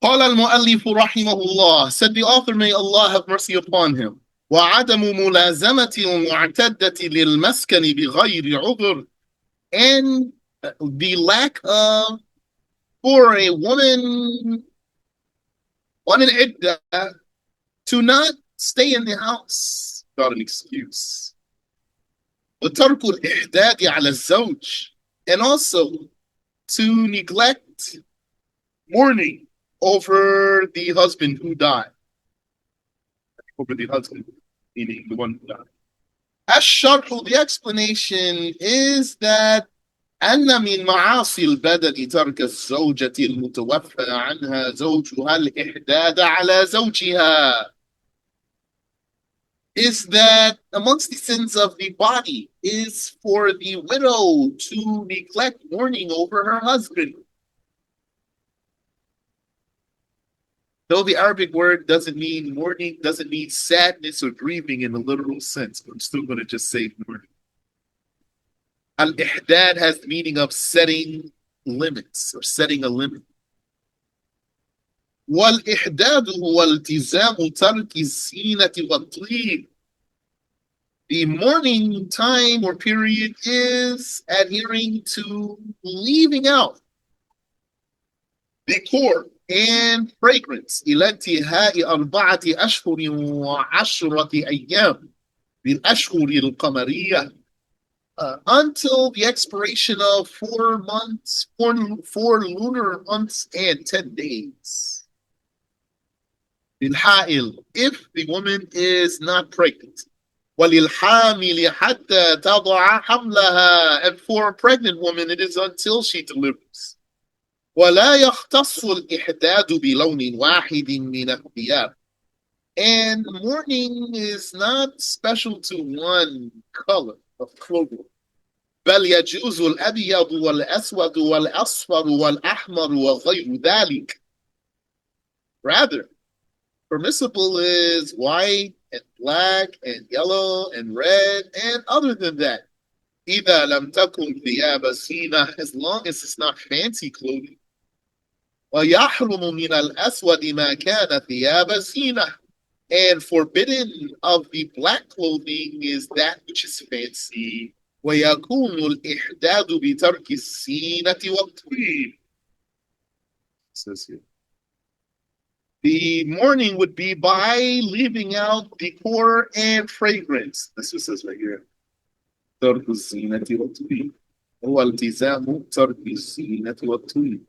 قال المؤلف رحمه الله, said the author, may Allah have mercy upon him, وعدم ملازمة المعتدة للمسكن بغير عذر, and the lack of, for a woman on an iddah to not stay in the house without an excuse. وترك الإحداد على الزوج, and also to neglect mourning over the husband who died. Over the husband, meaning the one who died. الشرح, the explanation is that أن من معاصي البدن ترك الزوجة المتوفى عنها زوجها الإحداد على زوجها, is that amongst the sins of the body is for the widow to neglect mourning over her husband. Though the Arabic word doesn't mean mourning, doesn't mean sadness or grieving in the literal sense, but I'm still going to just say mourning. Al-Ihdad has the meaning of setting limits or setting a limit. وَالْإِحْدَادُ هُوَ الْتِزَامُ تَرْكِ الزِّينَةِ وَالطِّيبِ. The mourning time or period is adhering to leaving out decor and fragrance إلى انتهاء 4 أشهر و10 أيام بالأشهر القمرية, until the expiration of 4 months, four lunar months and 10 days. للحائل, if the woman is not pregnant. وللحامل حتى تضع حملها, and for a pregnant woman it is until she delivers. ولا يختص الإحداد بلون واحد من الثياب, and mourning is not special to one color of clothing. بل يجوز الأبيض والأسود والأصفر والأحمر وغير ذلك. Rather, permissible is white and black and yellow and red and other than that. إذا لم تكن ثياب زينة, as long as it's not fancy clothing. ويحرم من الأسود ما كان ثياب زينة, and forbidden of the black clothing is that which is fancy. ويكون الإحداد بترك الزينة والطيب. Says here, the mourning would be by leaving out decor and fragrance. That's what it says right here. ترك الزينة والطيب هو التزام ترك الزينة والطيب.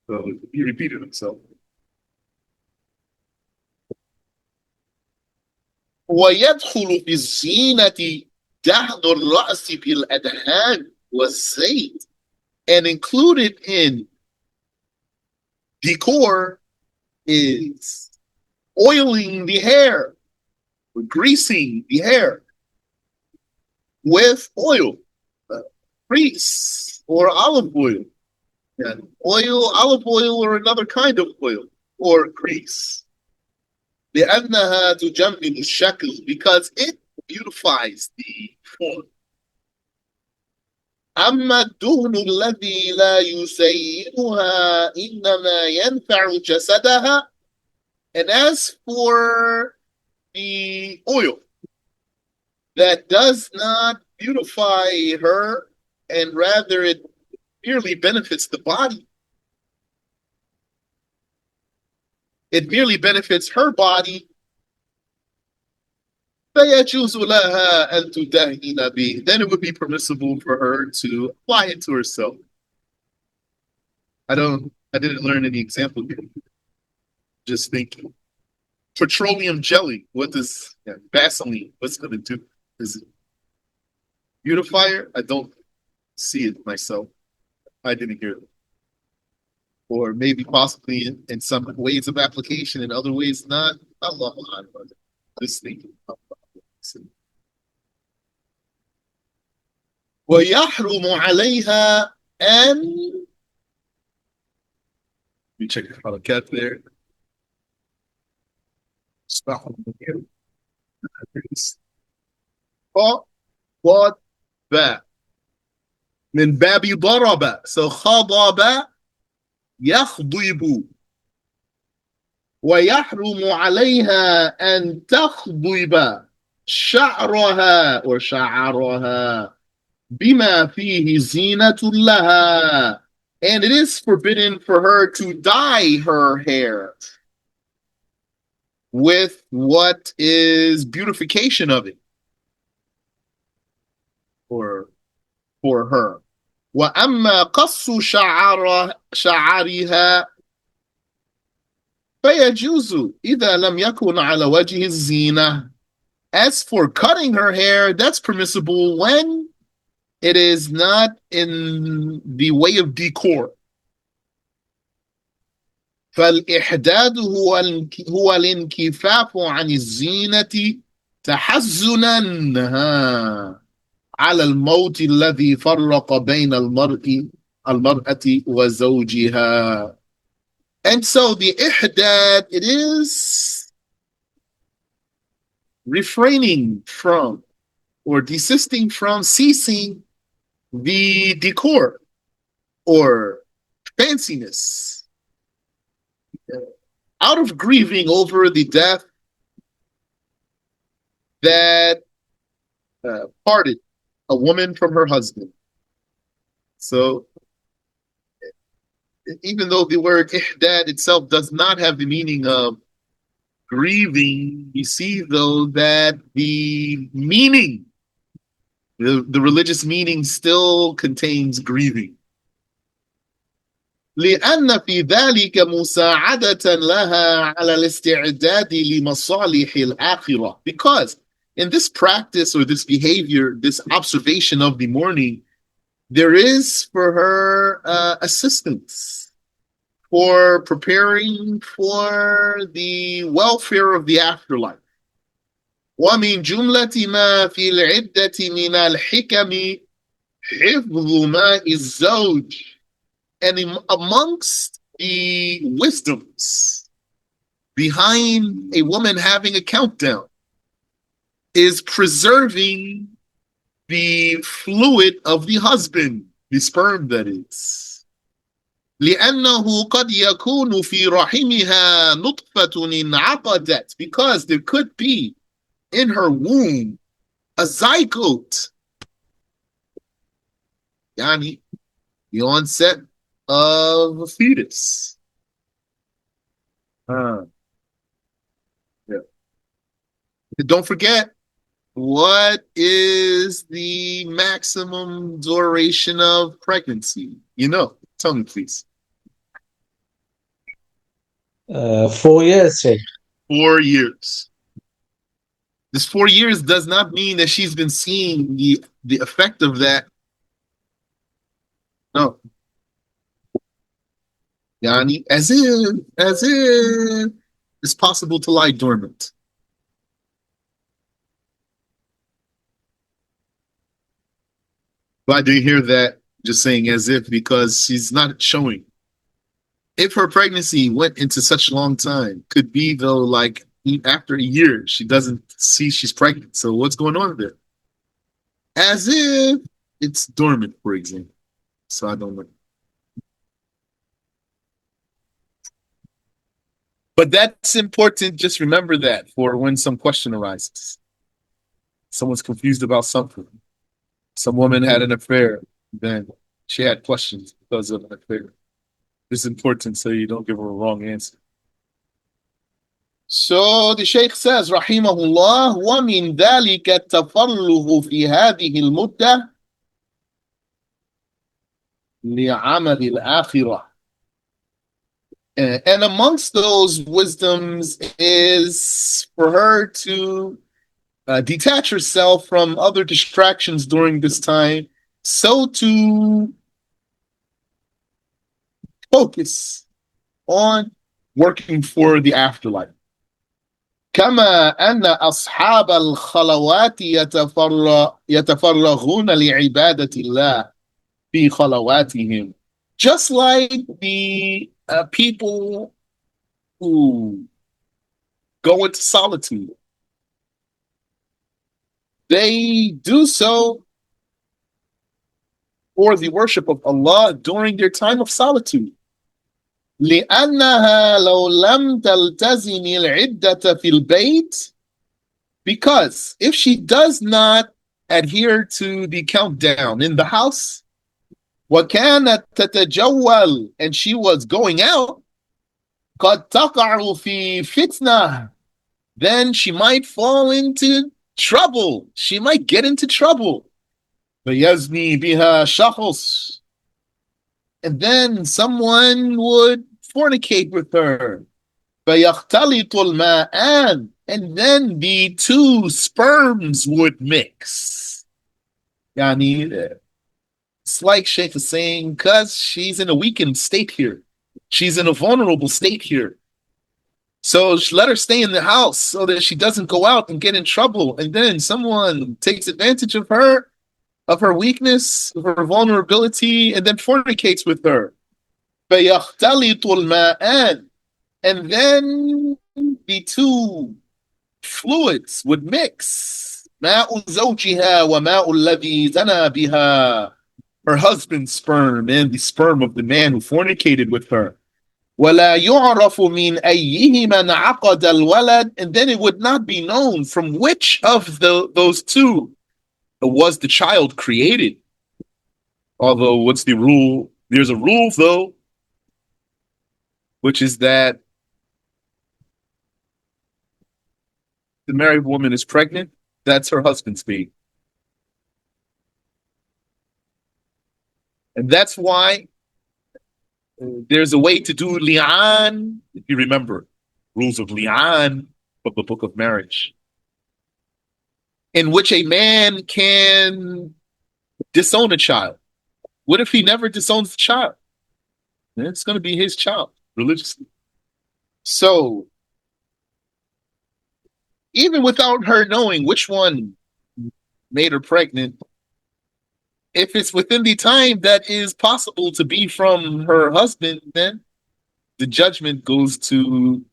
So he repeated himself. ويدخل في الزينة دهن الرأس بالأدهان والزيت, and included in decor is oiling the hair, or greasing the hair with oil, grease, or olive oil. And oil, olive oil, or another kind of oil, or grease. لأنها تجمل الشكل, because it beautifies the form. أما الدهن الذي لا يزينها إنما ينفع جسدها, and as for the oil that does not beautify her, and rather it merely benefits the body, it merely benefits her body, فيجوز لها أن تدهن به, then it would be permissible for her to apply it to herself. I didn't learn any example here. Just thinking. Petroleum jelly, what does Vaseline, what's going to do? Is it beautifier? I don't see it myself. I didn't hear it. Or maybe possibly in some ways of application, in other ways not. Allah, just thinking. ويحرم عليها أن, you check the halakat there. خضب من باب ضرب, so خضب يخضب ويحرم عليها أن تخضب شعرها وشعرها بما فيه زينة لها. And it is forbidden for her to dye her hair with what is beautification of it for, for her. وأما قص شعرها فيجوز إذا لم يكن على وجه الزينة. As for cutting her hair, that's permissible when it is not in the way of decor. فالإحداد هو الانكفاف عن الزينة تحزنا على الموت الذي فرق بين المرأة وزوجها. And so the ihdad, it is refraining from or desisting from ceasing the decor or fanciness out of grieving over the death that parted a woman from her husband. So even though the word ihdad itself does not have the meaning of grieving, you see though that the meaning, the religious meaning still contains grieving. لأن في ذلك مساعدة لها على الاستعداد لمصالح الآخرة. Because in this practice or this behavior, this observation of the mourning, there is for her assistance for preparing for the welfare of the afterlife. ومن جملة ما في العدة من الحكم حفظ ماء الزوج. And amongst the wisdoms behind a woman having a countdown is preserving the fluid of the husband, the sperm that is. لأنه قد يكون في رحمها نطفة انعقدت, because there could be in her womb a zygote, يعني the onset of a fetus. Yeah. Don't forget, what is the maximum duration of pregnancy? You know, tell me, please. 4 years, Sheikh. 4 years. This 4 years does not mean that she's been seeing the effect of that. No. Yani, as if it's possible to lie dormant. Why do you hear that? Just saying as if, because she's not showing. If her pregnancy went into such a long time, could be though, like after a year, she doesn't see she's pregnant. So what's going on there? As if it's dormant, for example. So I don't know. But that's important. Just remember that for when some question arises. Someone's confused about something. Some woman had an affair, then she had questions because of an affair. It's important so you don't give her a wrong answer. So the Sheikh says, Rahimahullah, وَمِن ذَلِكَ التَّفَرُّغُ فِي هَذِهِ الْمُدَّةِ لِعَمَلِ الْآخِرَةِ. And amongst those wisdoms is for her to detach herself from other distractions during this time, so to focus on working for the afterlife. كما أن أصحاب الخلوات يتفرغون لعبادة الله في خلواتهم. Just like the people who go into solitude, they do so for the worship of Allah during their time of solitude. لأنها لو لم تلتزم العدة في البيت, because if she does not adhere to the countdown in the house, وكانت تتجول, and she was going out, قد تقع في فتنة, then she might fall into trouble. She might get into trouble. فيزني بها شخص, and then someone would fornicate with her. فيختلط الماءان, and then the two sperms would mix. يعني it's like Sheikh is saying, because she's in a weakened state here. She's in a vulnerable state here. So let her stay in the house so that she doesn't go out and get in trouble. And then someone takes advantage of her weakness, of her vulnerability, and then fornicates with her. فيختلط الماءان, and then the two fluids would mix. ماء زوجها وماء الذي زنى بها, her husband's sperm and the sperm of the man who fornicated with her. ولا يعرف من أيهما انعقد الولد, and then it would not be known from which of those two was the child created. Although, what's the rule? There's a rule, though, which is that the married woman is pregnant, that's her husband's baby. And that's why there's a way to do li'an, if you remember, rules of li'an from the book of marriage, in which a man can disown a child. What if he never disowns the child? It's going to be his child religiously. So, even without her knowing which one made her pregnant, if it's within the time that is possible to be from her husband, then the judgment goes to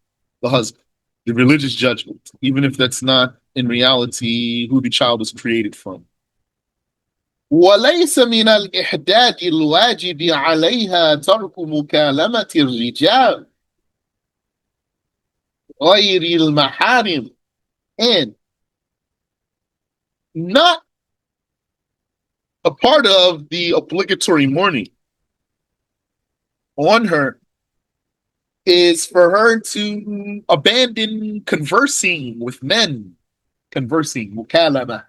the husband, the religious judgment, even if that's not in reality who the child was created from. وليس من الإحداد الواجب عليها ترك مكالمة الرجال غير المحارم, and not a part of the obligatory mourning on her is for her to abandon conversing with men, conversing, mukalama.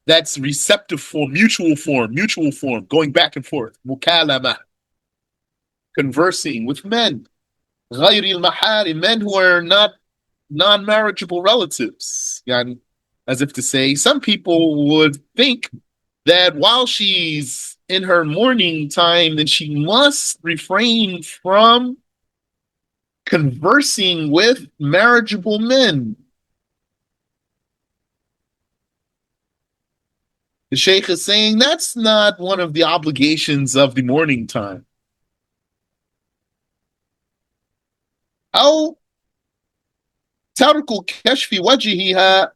That's receptive form, mutual form, going back and forth, mukalama, conversing with men, غير المحارم, men who are not non-marriageable relatives. Yani, as if to say, some people would think that while she's in her mourning time, then she must refrain from conversing with marriageable men. The Sheikh is saying that's not one of the obligations of the mourning time. أو ترك كشف وجهها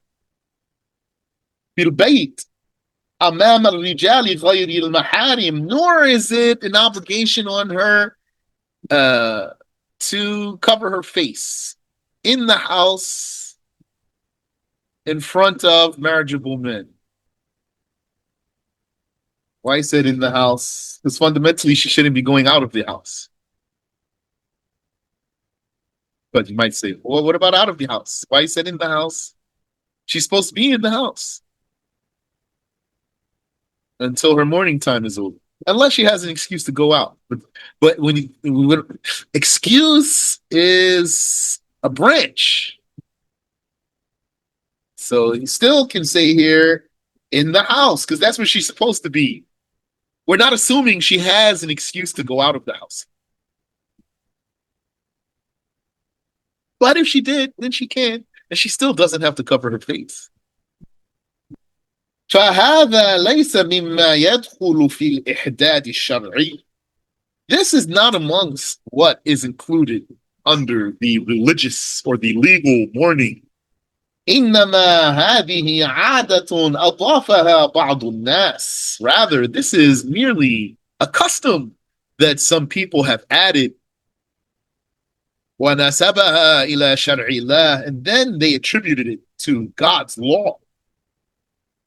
في البيت أمام الرجال غير المحارم, nor is it an obligation on her to cover her face in the house in front of marriageable men. Why I said in the house? Because fundamentally she shouldn't be going out of the house. But you might say, well, what about out of the house? Why I said in the house? She's supposed to be in the house until her mourning time is over, unless she has an excuse to go out. But excuse is a branch, so you still can say here in the house because that's where she's supposed to be. We're not assuming she has an excuse to go out of the house, but if she did, then she can, and she still doesn't have to cover her face. فهذا ليس مما يدخل في الإحداد الشرعي. This is not amongst what is included under the religious or the legal mourning. إنما هذه عادة أضافها بعض الناس. Rather, this is merely a custom that some people have added وَنَسَبَهَا إِلَى شَرْعِ اللَّهِ, and then they attributed it to God's law.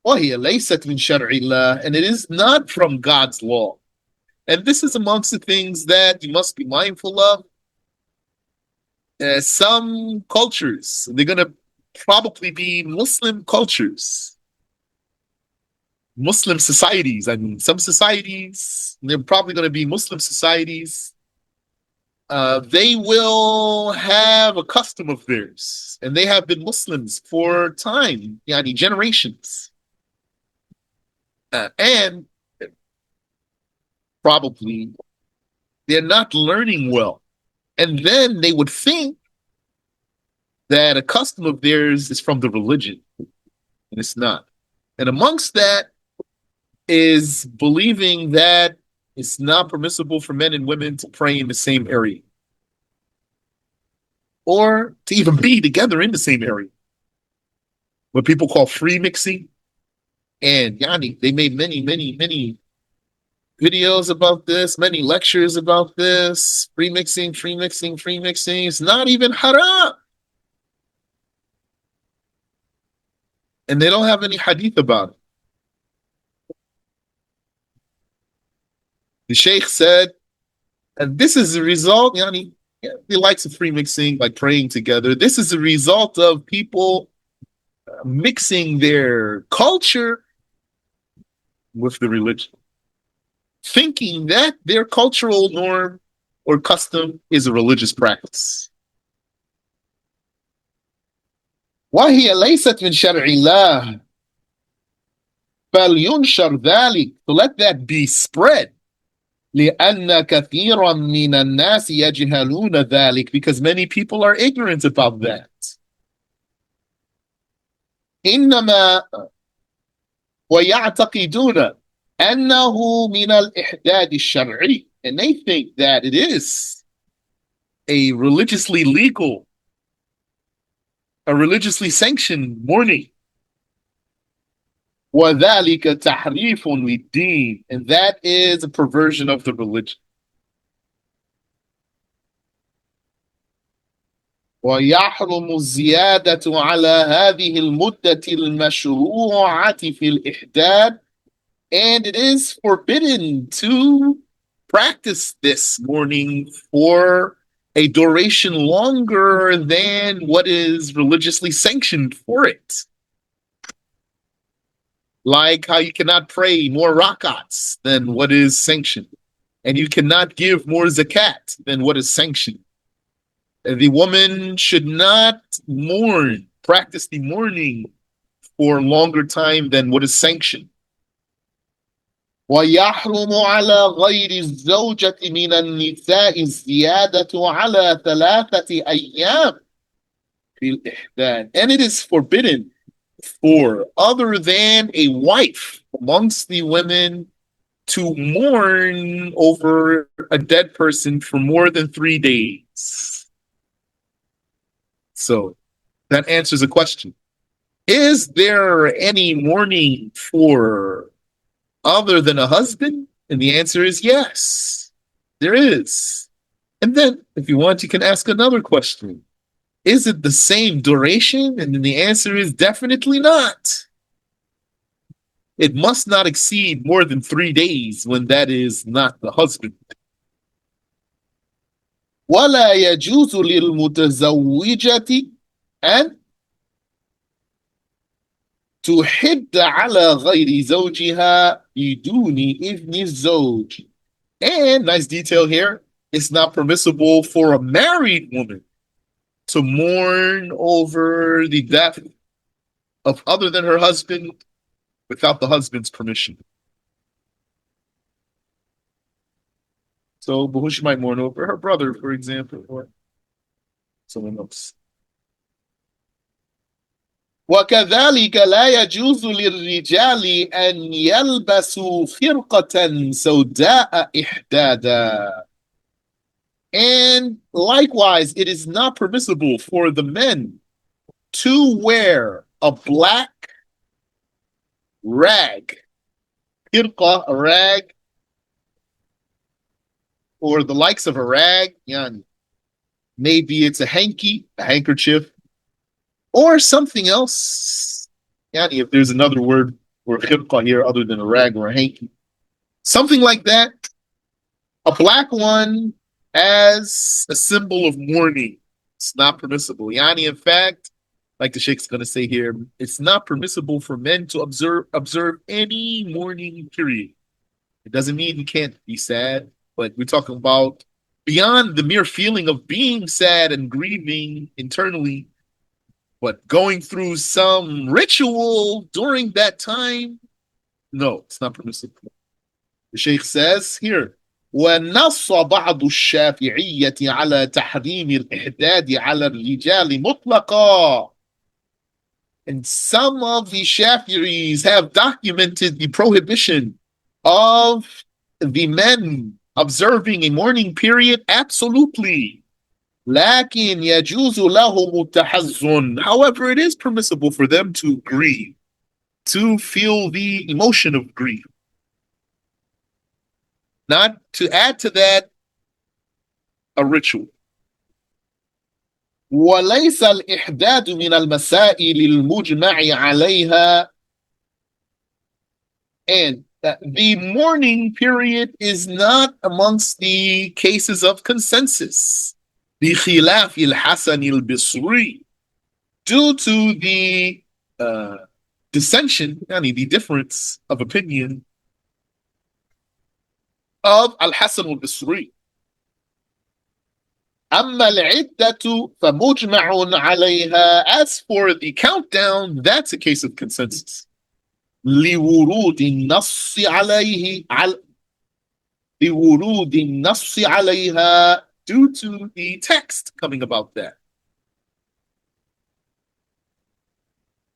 وَهِيَ لَيْسَتْ مِنْ شَرْعِ اللَّهِ, and it is not from God's law. And this is amongst the things that you must be mindful of. Some cultures, they're going to probably be Muslim cultures, Muslim societies. I mean, some societies, they're probably going to be Muslim societies. They will have a custom of theirs, and they have been Muslims for time, yani generations. And probably they're not learning well. And then they would think that a custom of theirs is from the religion, and it's not. And amongst that is believing that it's not permissible for men and women to pray in the same area or to even be together in the same area. What people call free mixing. And Yani, they made many videos about this, many lectures about this. Free mixing, free mixing, free mixing. It's not even haram. And they don't have any hadith about it. The Sheikh said, and this is the result, Yani, he likes the free mixing, like praying together. This is the result of people mixing their culture with the religion, thinking that their cultural norm or custom is a religious practice. وهي ليست من شرع الله فلينشر ذلك, so let that be spread. لأن كثيرا من الناس يجهلون ذلك, because many people are ignorant about that. إنما ويعتقدون أنه من الإحداد الشرعي, and they think that it is a religiously legal, a religiously sanctioned mourning. وَذَلِكَ تَحْرِيفٌ لِلدِّينِ, and that is a perversion of the religion. ويحرم الزيادة على هذه المدة المشروعة في الإحداد, and it is forbidden to practice this mourning for a duration longer than what is religiously sanctioned for it. Like how you cannot pray more rakats than what is sanctioned, and you cannot give more zakat than what is sanctioned. The woman should not practice the mourning for a longer time than what is sanctioned. ويحرم على غير الزوجة من النساء الزيادة على 3 أيام في الإحداد, and it is forbidden for other than a wife amongst the women to mourn over a dead person for more than 3 days. So that answers a question. Is there any mourning for other than a husband? And the answer is yes, there is. And then if you want, you can ask another question. Is it the same duration? And then the answer is definitely not. It must not exceed more than 3 days when that is not the husband. ولا يجوز للمتزوجة أن تحد على غير زوجها بدون إذن الزوج. And nice detail here, it's not permissible for a married woman to mourn over the death of other than her husband without the husband's permission. So, but who she might mourn over? Her brother, for example, or someone else. وكذلك لا يجوز للرجال أن يلبسوا فرقة سوداء إحدادا. And likewise, it is not permissible for the men to wear a black rag, firqa, a rag, or the likes of a rag, yani, Maybe it's a hanky, a handkerchief, or something else. Yani, if there's another word or khirqa here other than a rag or a hanky, something like that. A black one as a symbol of mourning. It's not permissible. Yani, in fact, like the Sheikh's going to say here, it's not permissible for men to observe any mourning period. It doesn't mean you can't be sad, but we're talking about beyond the mere feeling of being sad and grieving internally, but going through some ritual during that time, no, it's not permissible. The Sheikh says here, ونص بعض الشافعية على تحريم الإحداد على الرجال مطلقا. And some of the Shafi'is have documented the prohibition of the men observing a mourning period absolutely. لكن يجوز لهم التحزن. However, it is permissible for them to grieve, to feel the emotion of grief. Not to add to that a ritual. وليس الإحداد من المسائل المجمع عليها. And the mourning period is not amongst the cases of consensus. بخلاف الحسن البصري, due to the dissension, yani the difference of opinion of Al-Hasan al-Basri. أما العدة فمجمع عليها. As for the countdown, that's a case of consensus. لورود النص عليه لورود النص عليها, due to the text coming about that.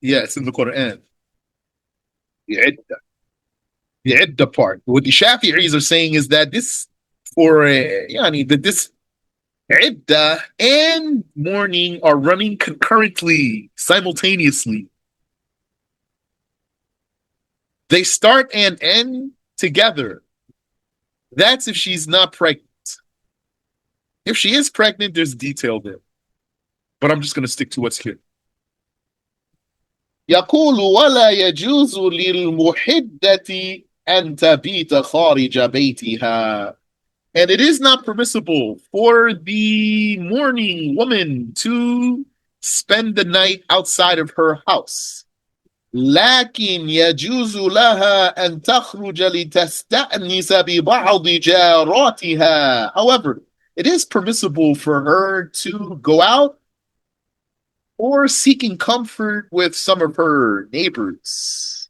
Yeah, it's in the Quran. The idda part. What the Shafi'is are saying is that this for yani that this idda and mourning are running concurrently, simultaneously. They start and end together. That's if she's not pregnant. If she is pregnant, there's detail there. But I'm just going to stick to what's here. يقول ولا يجوز للمحدة أن تبيت خارج بيتها. And it is not permissible for the mourning woman to spend the night outside of her house. لكن يجوز لها أن تخرج لتستأنس ببعض جاراتها. However, it is permissible for her to go out or seeking comfort with some of her neighbors.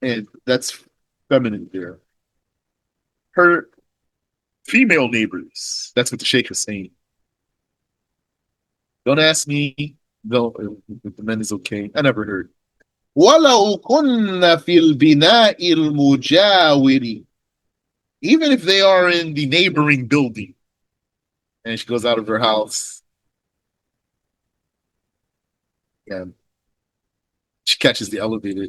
And that's feminine there. Her female neighbors. That's what the Sheikh is saying. Don't ask me, no, if the men is okay. I never heard. ولو كن في البناء المجاور. Even if they are in the neighboring building. And she goes out of her house. And she catches the elevator,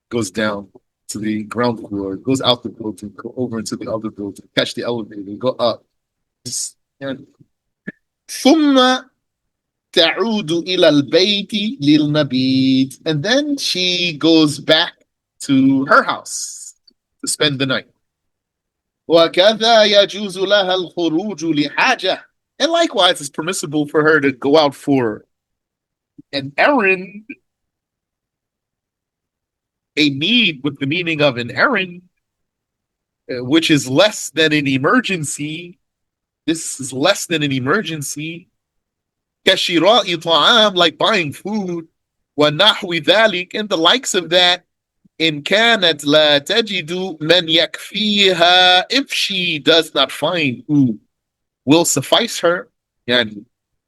goes down to the ground floor, goes out the building, go over into the other building, catch the elevator, go up. And ثم تعود إلى البيت للمبيت. And then she goes back to her house to spend the night. وكذا يجوز لها الخروج لحاجة. And likewise, it's permissible for her to go out for an errand, a need with the meaning of an errand, which is less than an emergency. This is less than an emergency. كشراء طعام, like buying food. ونحو ذلك, and the likes of that. إن كانت لا تجد من يكفيها, if she does not find who will suffice her. And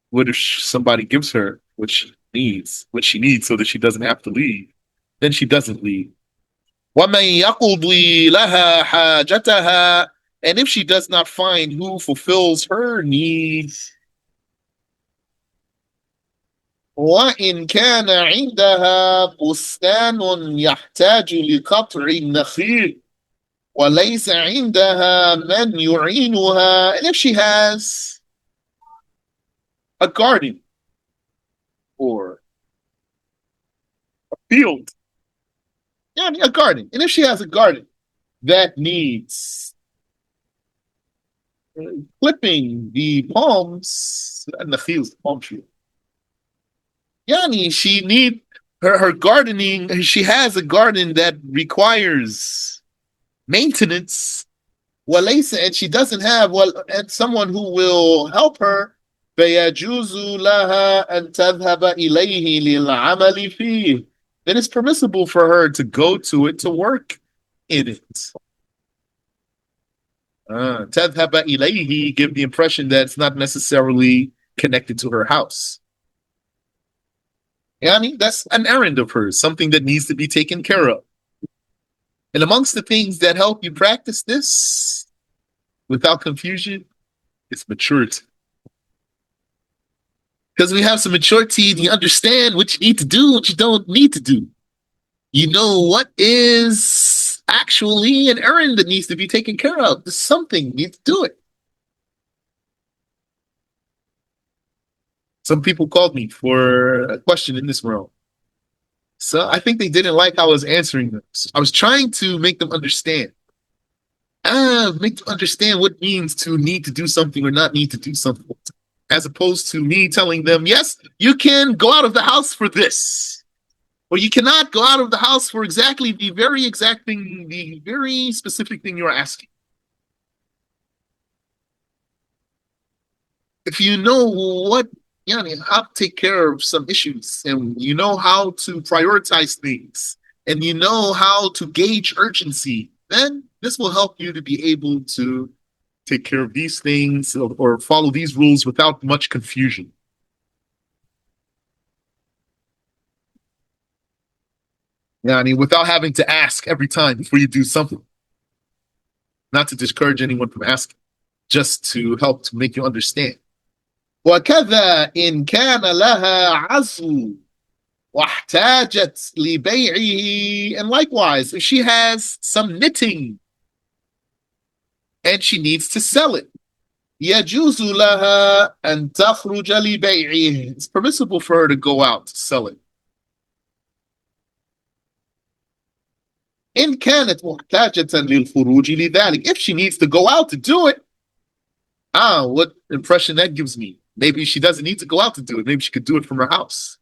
what if somebody gives her what she needs so that she doesn't have to leave? Then she doesn't leave. ومن يقضي لها حاجتها, and if she does not find who fulfills her needs. وإن كان عندها بستان يحتاج لقطع النخيل وليس عندها من يعينها, and if she has a garden or a field. Yeah, a garden. And if she has a garden that needs clipping the palms and the fields, the palm tree. Yani, she need her gardening. She has a garden that requires maintenance. Walaysa, and she doesn't have and someone who will help her. فيجوز لها أن تذهب إليه للعمل فيه. Then it's permissible for her to go to it to work in it. تذهب إليه give the impression that it's not necessarily connected to her house. Yani, that's an errand of hers, something that needs to be taken care of. And amongst the things that help you practice this without confusion is maturity. Because we have some maturity, and you understand what you need to do, what you don't need to do. You know what is actually an errand that needs to be taken care of. There's something, you need to do it. Some people called me for a question in this realm. So I think they didn't like how I was answering them. So I was trying to make them understand. Make them understand what it means to need to do something or not need to do something. As opposed to me telling them, yes, you can go out of the house for this. Or you cannot go out of the house for exactly the very exact thing, the very specific thing you're asking. If you know what, how to take care of some issues, and you know how to prioritize things, and you know how to gauge urgency, then this will help you to be able to take care of these things or follow these rules without much confusion. Without having to ask every time before you do something. Not to discourage anyone from asking, just to help to make you understand. وكذا إن كان لها عزو واحتاجت لبيعه. And likewise, if she has some knitting and she needs to sell it, يجوز لها أن تخرج لبيعه. It's permissible for her to go out to sell it. إن كانت محتاجة للخروج لذلك. If she needs to go out to do it, what impression that gives me. Maybe she doesn't need to go out to do it. Maybe she could do it from her house.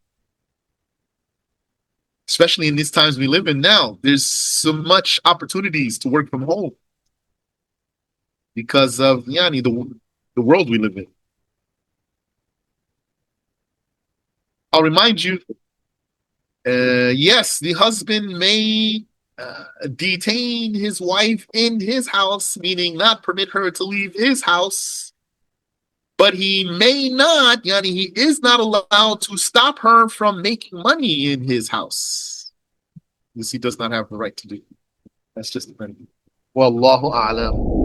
Especially in these times we live in now, there's so much opportunities to work from home because of the world we live in. I'll remind you, yes, the husband may detain his wife in his house, meaning not permit her to leave his house, but he may not, he is not allowed to stop her from making money in his house. This he does not have the right to do. That's just the remedy. Wallahu a'lam.